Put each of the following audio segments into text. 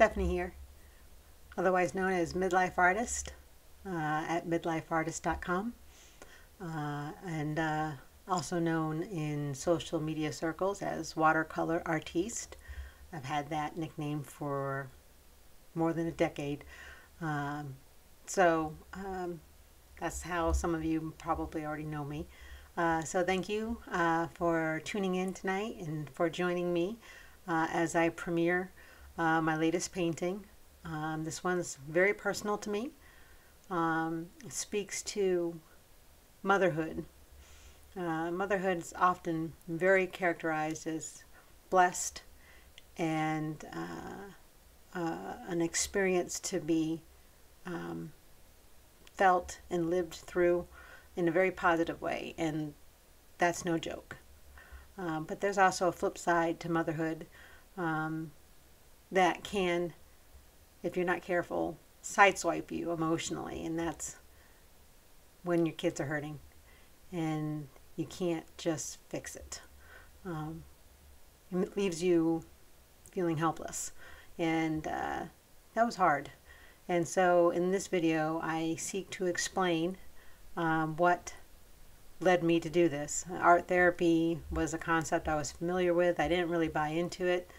Stephanie here, otherwise known as Midlife Artist at midlifeartist.com, and also known in social media circles as Watercolor Artiste. I've had that nickname for more than a decade. So that's how some of you probably already know me. So thank you for tuning in tonight and for joining me as I premiere my latest painting. This one's very personal to me. It speaks to motherhood. Motherhood is often very characterized as blessed and an experience to be felt and lived through in a very positive way, and that's no joke. But there's also a flip side to motherhood that can, if you're not careful, sideswipe you emotionally, and that's when your kids are hurting and you can't just fix it. It leaves you feeling helpless, and that was hard. And so in this video I seek to explain what led me to do this. Art therapy was a concept I was familiar with. I didn't really buy into it,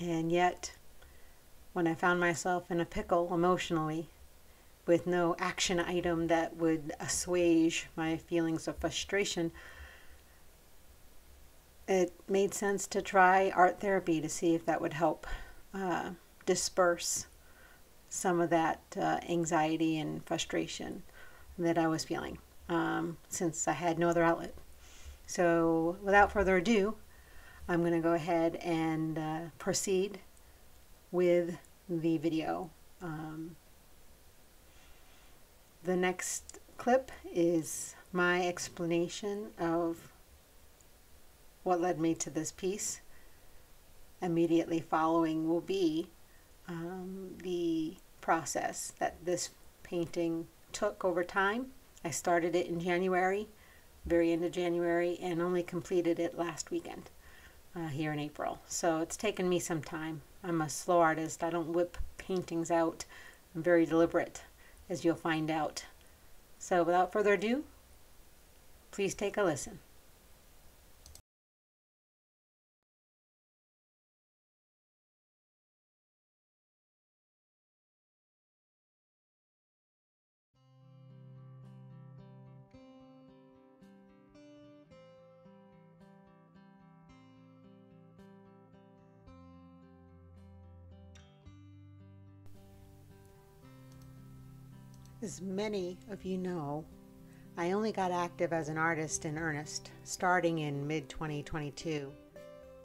and yet when I found myself in a pickle emotionally with no action item that would assuage my feelings of frustration, it made sense to try art therapy to see if that would help disperse some of that anxiety and frustration that I was feeling, since I had no other outlet. So without further ado, I'm going to go ahead and proceed with the video. The next clip is my explanation of what led me to this piece. Immediately following will be the process that this painting took over time. I started it in January, very end of January, and only completed it last weekend here in April. So it's taken me some time. I'm a slow artist. I don't whip paintings out. I'm very deliberate, as you'll find out. So without further ado, please take a listen. As many of you know, I only got active as an artist in earnest starting in mid-2022.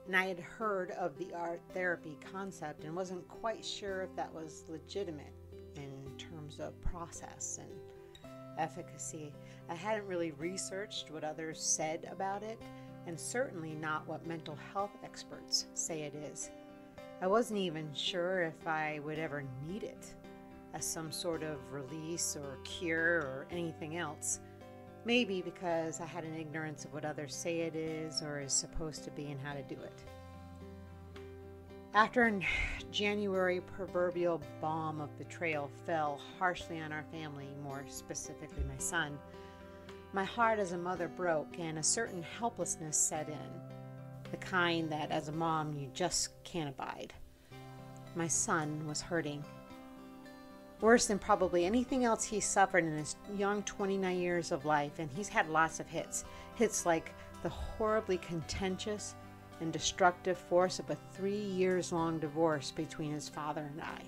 And I had heard of the art therapy concept and wasn't quite sure if that was legitimate in terms of process and efficacy. I hadn't really researched what others said about it, and certainly not what mental health experts say it is. I wasn't even sure if I would ever need it as some sort of release or cure or anything else. Maybe because I had an ignorance of what others say it is or is supposed to be and how to do it. After a January proverbial bomb of betrayal fell harshly on our family, more specifically my son, my heart as a mother broke and a certain helplessness set in, the kind that as a mom you just can't abide. My son was hurting. Worse than probably anything else he's suffered in his young 29 years of life, and he's had lots of hits. Hits like the horribly contentious and destructive force of a 3 years long divorce between his father and I.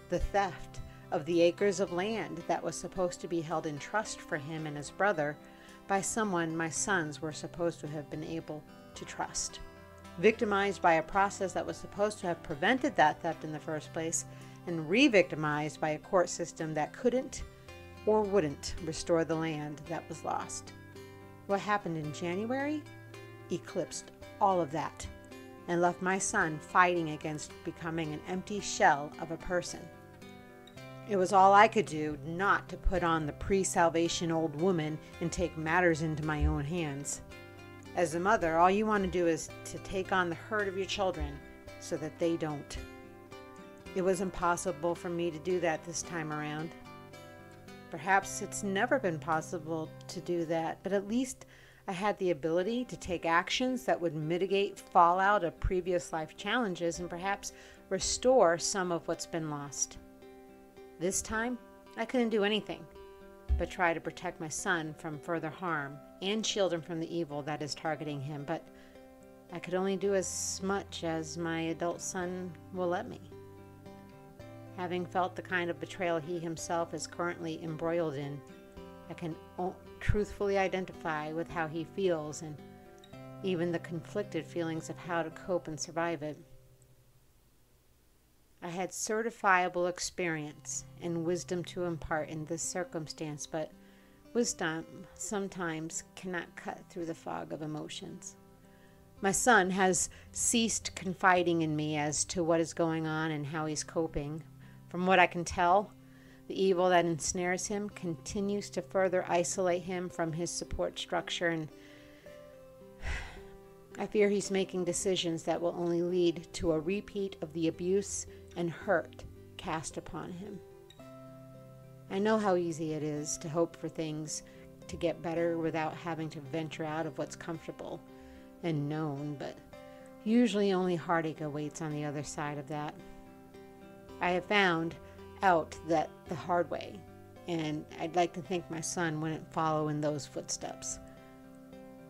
The theft of the acres of land that was supposed to be held in trust for him and his brother by someone my sons were supposed to have been able to trust. Victimized by a process that was supposed to have prevented that theft in the first place, and re-victimized by a court system that couldn't or wouldn't restore the land that was lost. What happened in January eclipsed all of that and left my son fighting against becoming an empty shell of a person. It was all I could do not to put on the pre-salvation old woman and take matters into my own hands. As a mother, all you want to do is to take on the hurt of your children so that they don't. It was impossible for me to do that this time around. Perhaps it's never been possible to do that, but at least I had the ability to take actions that would mitigate fallout of previous life challenges and perhaps restore some of what's been lost. This time, I couldn't do anything but try to protect my son from further harm and shield him from the evil that is targeting him, but I could only do as much as my adult son will let me. Having felt the kind of betrayal he himself is currently embroiled in, I can truthfully identify with how he feels and even the conflicted feelings of how to cope and survive it. I had certifiable experience and wisdom to impart in this circumstance, but wisdom sometimes cannot cut through the fog of emotions. My son has ceased confiding in me as to what is going on and how he's coping. From what I can tell, the evil that ensnares him continues to further isolate him from his support structure, and I fear he's making decisions that will only lead to a repeat of the abuse and hurt cast upon him. I know how easy it is to hope for things to get better without having to venture out of what's comfortable and known, but usually only heartache awaits on the other side of that. I have found out that the hard way, and I'd like to think my son wouldn't follow in those footsteps.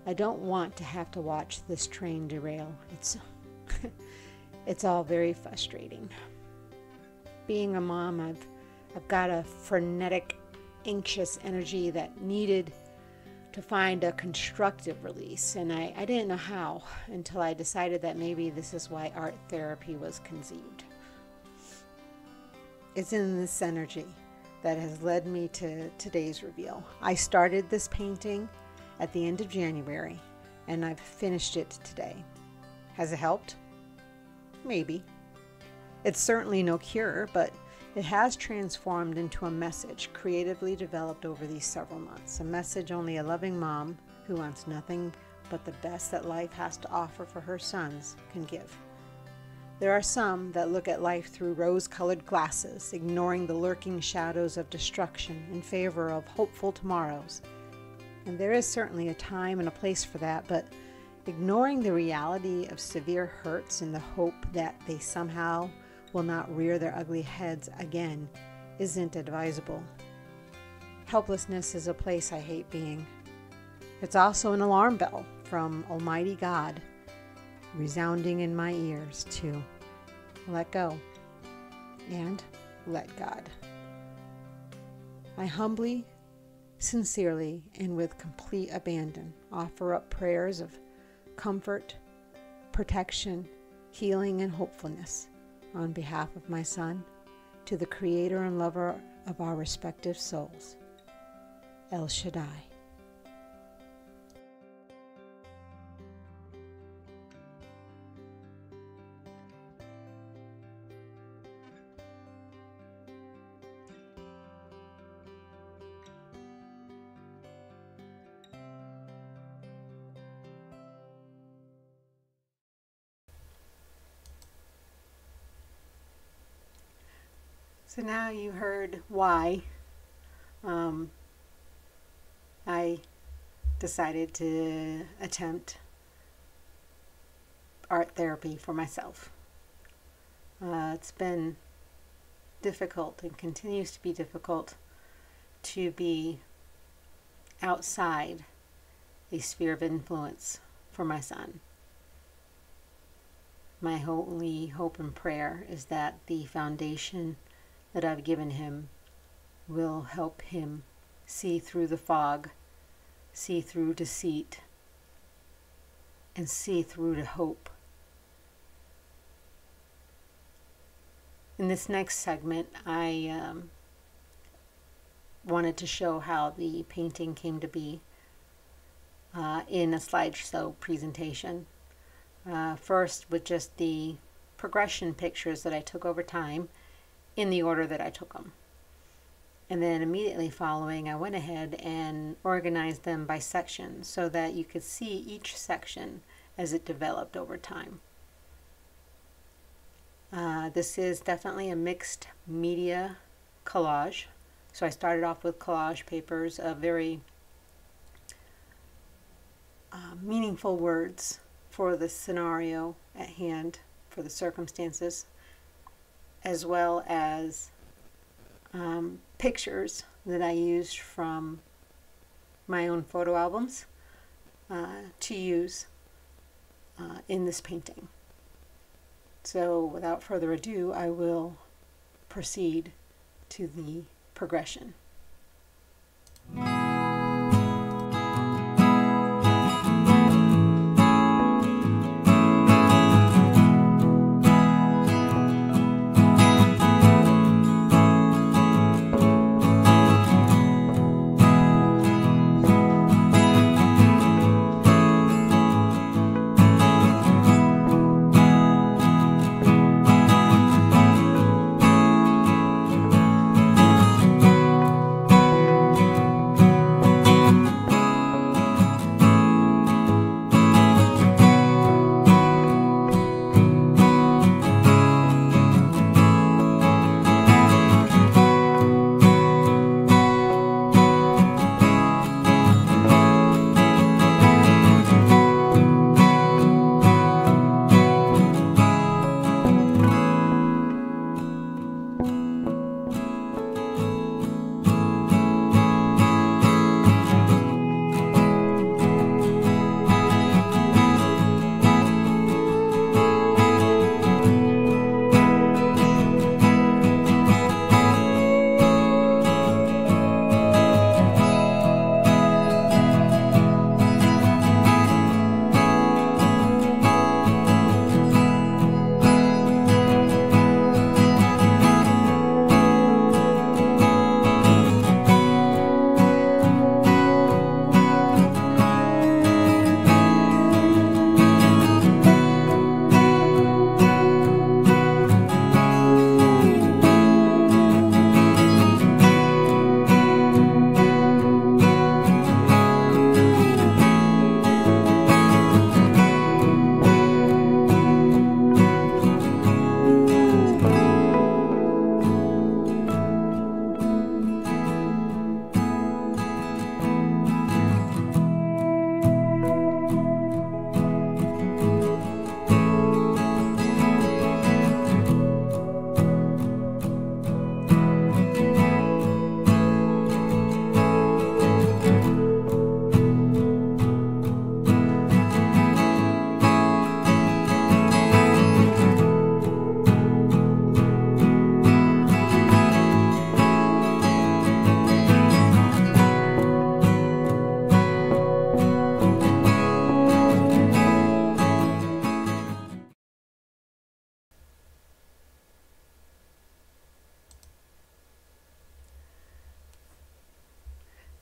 I don't want to have to watch this train derail. It's all very frustrating. Being a mom, I've got a frenetic, anxious energy that needed to find a constructive release, and I didn't know how until I decided that maybe this is why art therapy was conceived. It's in this energy that has led me to today's reveal. I started this painting at the end of January, and I've finished it today. Has it helped? Maybe. It's certainly no cure, but it has transformed into a message creatively developed over these several months. A message only a loving mom who wants nothing but the best that life has to offer for her sons can give. There are some that look at life through rose-colored glasses, ignoring the lurking shadows of destruction in favor of hopeful tomorrows. And there is certainly a time and a place for that, but ignoring the reality of severe hurts in the hope that they somehow will not rear their ugly heads again isn't advisable. Helplessness is a place I hate being. It's also an alarm bell from Almighty God, resounding in my ears to let go and let God. I humbly, sincerely, and with complete abandon offer up prayers of comfort, protection, healing, and hopefulness on behalf of my son to the creator and lover of our respective souls, El Shaddai. So now you heard why I decided to attempt art therapy for myself. It's been difficult and continues to be difficult to be outside a sphere of influence for my son. My only hope and prayer is that the foundation that I've given him will help him see through the fog, see through deceit, and see through to hope. In this next segment, I wanted to show how the painting came to be in a slideshow presentation. First with just the progression pictures that I took over time in the order that I took them. And then immediately following, I went ahead and organized them by section so that you could see each section as it developed over time. This is definitely a mixed media collage. So I started off with collage papers of very meaningful words for the scenario at hand, for the circumstances, as well as pictures that I used from my own photo albums to use in this painting. So without further ado, I will proceed to the progression.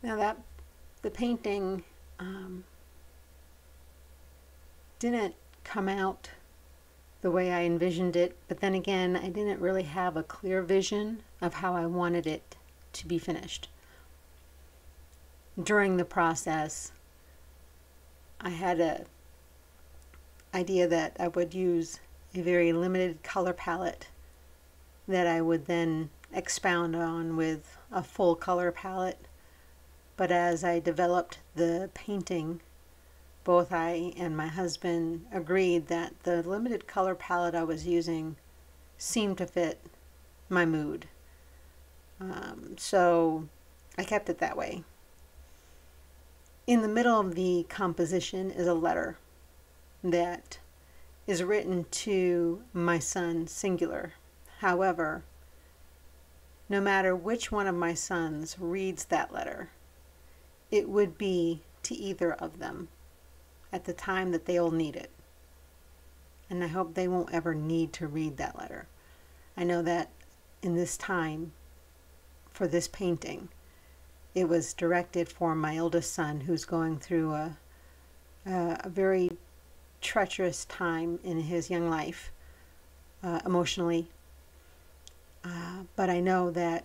Now that the painting didn't come out the way I envisioned it, but then again, I didn't really have a clear vision of how I wanted it to be finished. During the process, I had an idea that I would use a very limited color palette that I would then expound on with a full color palette. But as I developed the painting, both I and my husband agreed that the limited color palette I was using seemed to fit my mood. So I kept it that way. In the middle of the composition is a letter that is written to my son, singular. However, no matter which one of my sons reads that letter, it would be to either of them at the time that they'll need it. And I hope they won't ever need to read that letter. I know that in this time, for this painting, it was directed for my oldest son, who's going through a very treacherous time in his young life, emotionally. But I know that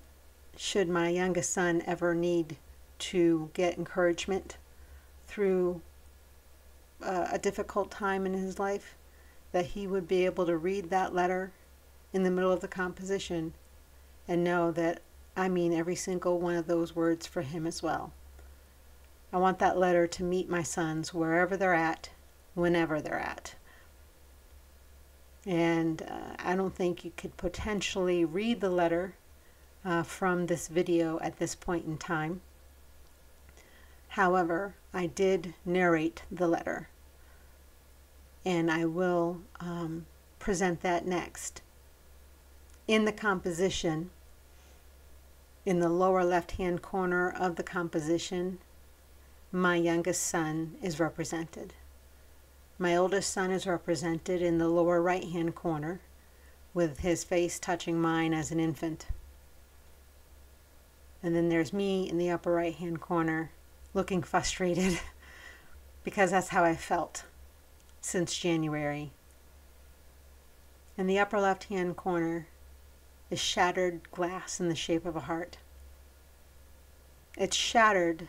should my youngest son ever need to get encouragement through a difficult time in his life, that he would be able to read that letter in the middle of the composition and know that I mean every single one of those words for him as well. I want that letter to meet my sons wherever they're at, whenever they're at. And I don't think you could potentially read the letter from this video at this point in time. However, I did narrate the letter, and I will present that next. In the composition, in the lower left-hand corner of the composition, my youngest son is represented. My oldest son is represented in the lower right-hand corner with his face touching mine as an infant. And then there's me in the upper right-hand corner looking frustrated because that's how I felt since January. In the upper left-hand corner is shattered glass in the shape of a heart. It's shattered,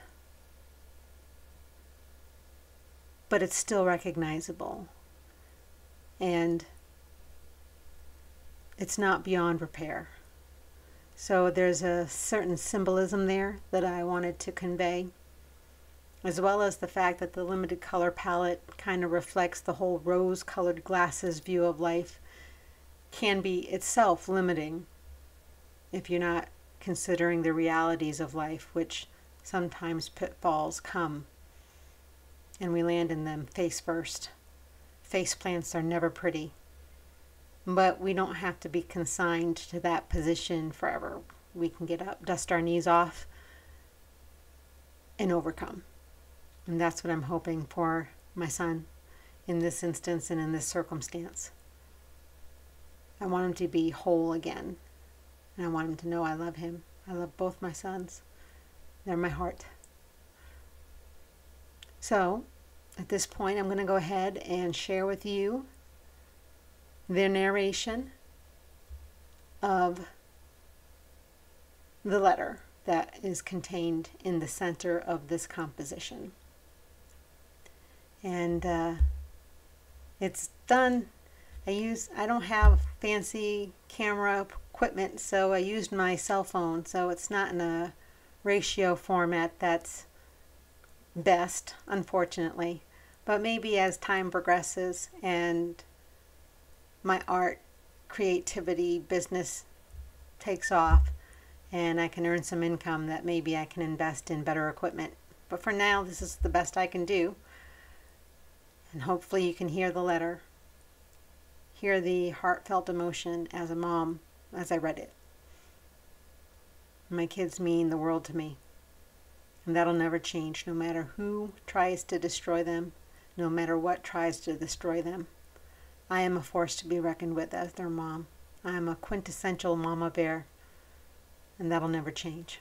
but it's still recognizable. And it's not beyond repair. So there's a certain symbolism there that I wanted to convey, as well as the fact that the limited color palette kind of reflects the whole rose-colored glasses view of life can be itself limiting if you're not considering the realities of life, which sometimes pitfalls come and we land in them face first. Face plants are never pretty, but we don't have to be consigned to that position forever. We can get up, dust our knees off, and overcome. And that's what I'm hoping for my son in this instance and in this circumstance. I want him to be whole again. And I want him to know I love him. I love both my sons. They're my heart. So, at this point, I'm going to go ahead and share with you the narration of the letter that is contained in the center of this composition. And it's done. I don't have fancy camera equipment, so I used my cell phone, so it's not in a ratio format that's best, unfortunately. But maybe as time progresses and my art, creativity, business takes off and I can earn some income, that maybe I can invest in better equipment. But for now, this is the best I can do. And hopefully you can hear the letter, hear the heartfelt emotion as a mom as I read it. My kids mean the world to me. And that'll never change, no matter who tries to destroy them, no matter what tries to destroy them. I am a force to be reckoned with as their mom. I am a quintessential mama bear, and that'll never change.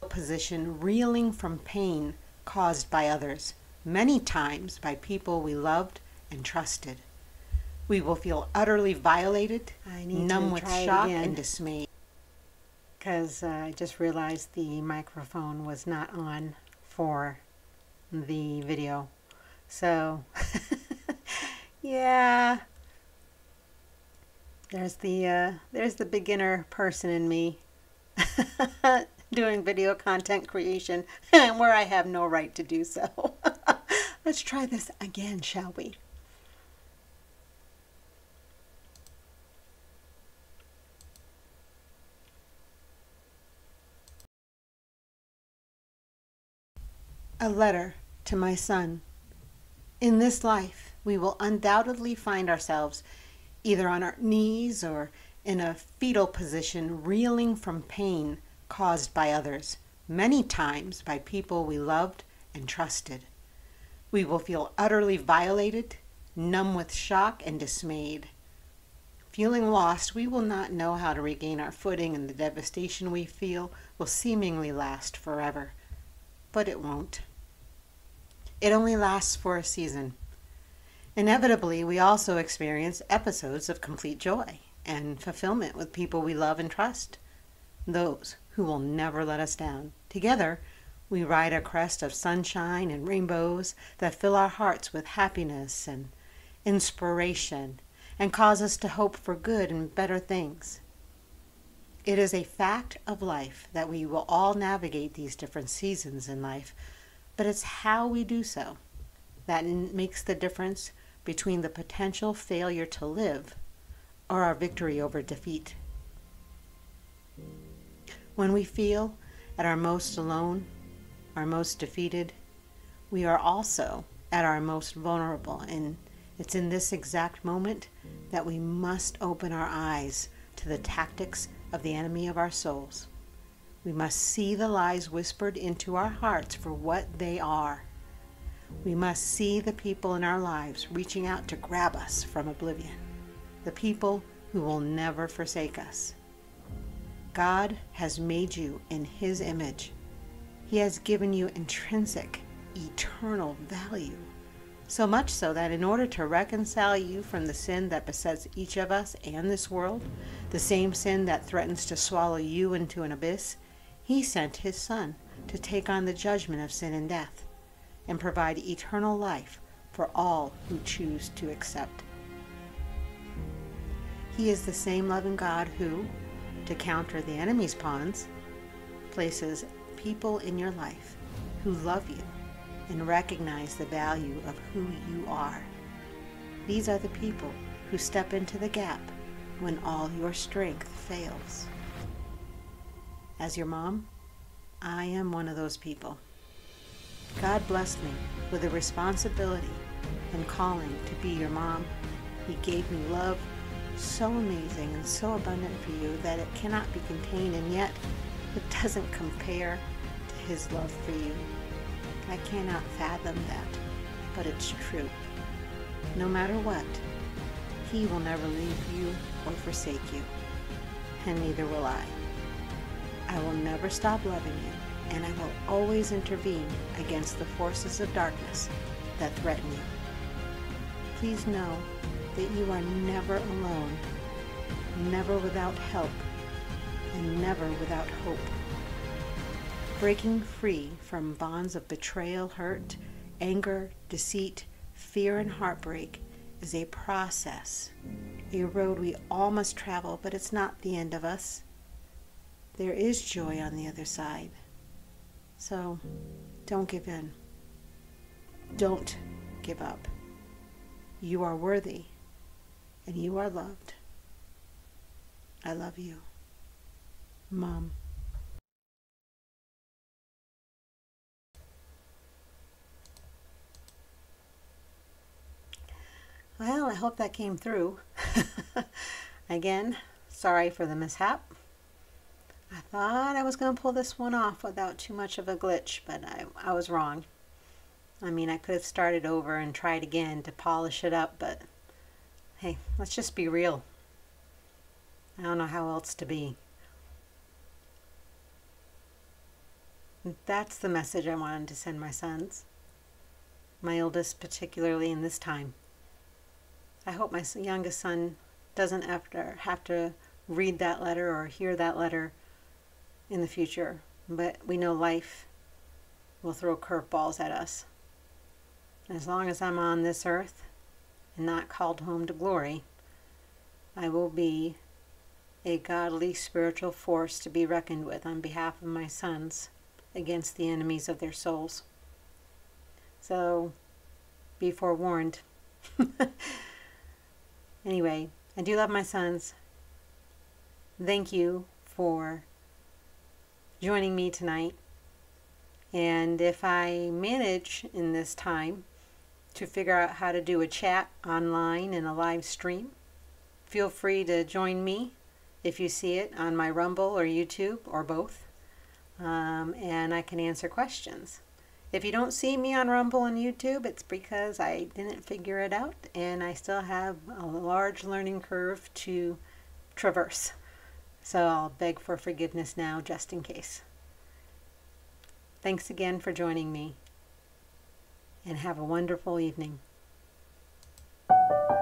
Position, reeling from pain caused by others, many times by people we loved and trusted. We will feel utterly violated, numb with shock and dismay. Because I just realized the microphone was not on for the video. So, yeah. There's the beginner person in me. Doing video content creation where I have no right to do so. Let's try this again, shall we? A letter to my son. In this life, we will undoubtedly find ourselves either on our knees or in a fetal position, reeling from pain caused by others, many times by people we loved and trusted. We will feel utterly violated, numb with shock and dismayed. Feeling lost, we will not know how to regain our footing, and the devastation we feel will seemingly last forever. But it won't. It only lasts for a season. Inevitably, we also experience episodes of complete joy and fulfillment with people we love and trust, those who will never let us down. Together, we ride a crest of sunshine and rainbows that fill our hearts with happiness and inspiration and cause us to hope for good and better things. It is a fact of life that we will all navigate these different seasons in life, but it's how we do so that makes the difference between the potential failure to live or our victory over defeat. When we feel at our most alone, our most defeated, we are also at our most vulnerable, and it's in this exact moment that we must open our eyes to the tactics of the enemy of our souls. We must see the lies whispered into our hearts for what they are. We must see the people in our lives reaching out to grab us from oblivion, the people who will never forsake us. God has made you in His image. He has given you intrinsic, eternal value, so much so that in order to reconcile you from the sin that besets each of us and this world, the same sin that threatens to swallow you into an abyss, He sent His Son to take on the judgment of sin and death and provide eternal life for all who choose to accept. He is the same loving God who, to counter the enemy's pawns, places people in your life who love you and recognize the value of who you are. These are the people who step into the gap when all your strength fails. As your mom, I am one of those people. God blessed me with a responsibility and calling to be your mom. He gave me love so amazing and so abundant for you that it cannot be contained, and yet it doesn't compare to His love for you. I cannot fathom that, but it's true. No matter what, He will never leave you or forsake you, and neither will I. I will never stop loving you, and I will always intervene against the forces of darkness that threaten you. Please know that you are never alone, never without help, and never without hope. Breaking free from bonds of betrayal, hurt, anger, deceit, fear, and heartbreak is a process, a road we all must travel, but it's not the end of us. There is joy on the other side. So don't give in. Don't give up. You are worthy, and you are loved. I love you, Mom. Well, I hope that came through. Again, sorry for the mishap. I thought I was going to pull this one off without too much of a glitch, but I was wrong. I mean, I could have started over and tried again to polish it up, but hey, let's just be real. I don't know how else to be. That's the message I wanted to send my sons, my oldest particularly in this time. I hope my youngest son doesn't have to read that letter or hear that letter in the future, but we know life will throw curveballs at us. As long as I'm on this earth and not called home to glory, I will be a godly spiritual force to be reckoned with on behalf of my sons against the enemies of their souls. So be forewarned. Anyway, I do love my sons. Thank you for joining me tonight. And if I manage in this time to figure out how to do a chat online and a live stream, feel free to join me if you see it on my Rumble or YouTube or both, and I can answer questions. If you don't see me on Rumble and YouTube, it's because I didn't figure it out and I still have a large learning curve to traverse. So I'll beg for forgiveness now just in case. Thanks again for joining me, and have a wonderful evening. you.